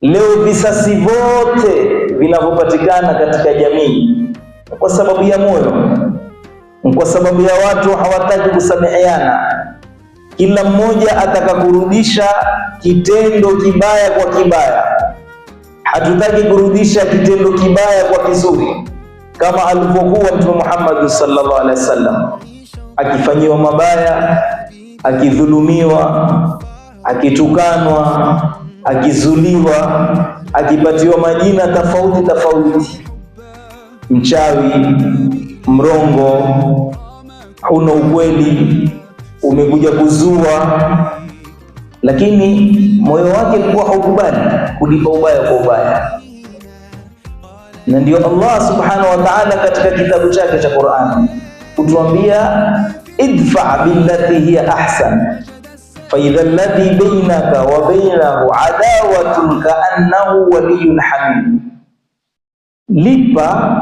Leo visasi vyote vinavyopatikana katika jamii kwa sababu ya moyo, kwa sababu ya watu hawataki kusameheana. Kila mmoja ataka kurudisha kitendo kibaya kwa kibaya. Hatutaki kurudisha kitendo kibaya kwa kizuri, kama alivyokuwa Mtume Muhammad sallallahu alaihi wasallam akifanyiwa mabaya, akidhulumiwa, akitukanwa, akizuliwa, akipatiwa majina tofauti tofauti: mchawi, mrongo, huna ukweli, umekuja kuzua. Lakini moyo wake ulikuwa haukubali kulipa ubaya kwa ubaya. Na ndio Allah subhanahu wa ta'ala katika kitabu chake cha Qur'an kutuambia, idfa billati hiya ahsan fa idha alladhi bainaka wa bainahu adawatun ka'annahu waliyyun hamim. Lipa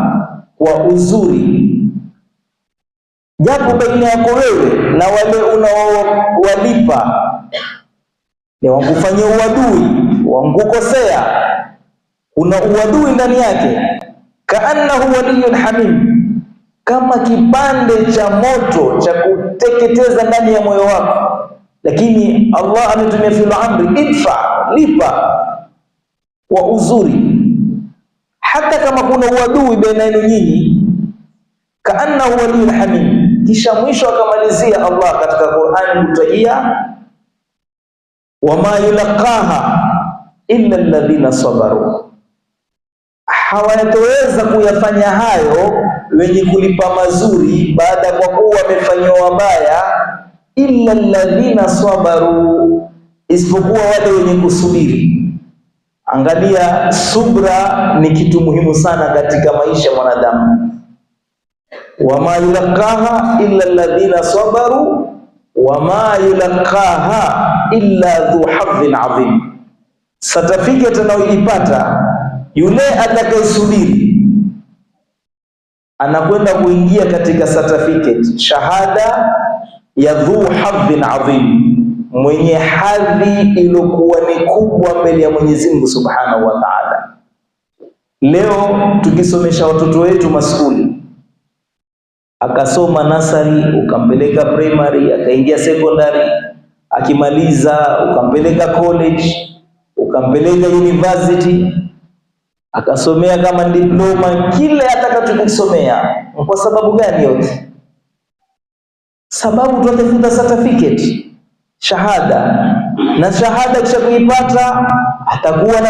kwa uzuri, japo baina yako wewe na wale unaowalipa ni wakufanyia uadui, wakukosea, kuna uadui ndani yake. Kaannahu waliyyun hamim, kama kipande cha moto cha kuteketeza ndani ya moyo wako. Lakini Allah ametumia fi'l amri, idfa, lipa kwa uzuri, hata kama kuna uadui baina yenu nyinyi. Kaannahu waliyyun hamim. Kisha mwisho akamalizia Allah katika Qur'ani kutajia, wama yulaqaha illa alladhina sabaru. Hawataweza kuyafanya hayo wenye kulipa mazuri baada kwa kuwa wamefanyiwa mabaya, illa alladhina sabaru, isipokuwa wale wenye kusubiri. Angalia, subra ni kitu muhimu sana katika maisha ya mwanadamu. Wama yulaqaha illa alladhina sabaru wama yulaqaha illa dhu hadhin adhim. Certificate anayoipata yule atakayesubiri anakwenda kuingia katika certificate, shahada ya dhu hadhin adhim, mwenye hadhi iliyokuwa ni kubwa mbele ya Mwenyezi Mungu Subhanahu wa Ta'ala. Leo tukisomesha watoto wetu maskuli, akasoma nasari, ukampeleka primary, akaingia secondary, akimaliza ukampeleka college, ukampeleka university, akasomea kama diploma, kile atakachokisomea. Kwa sababu gani yote? Sababu tunatafuta certificate, shahada, na shahada kisha kuipata atakuwa na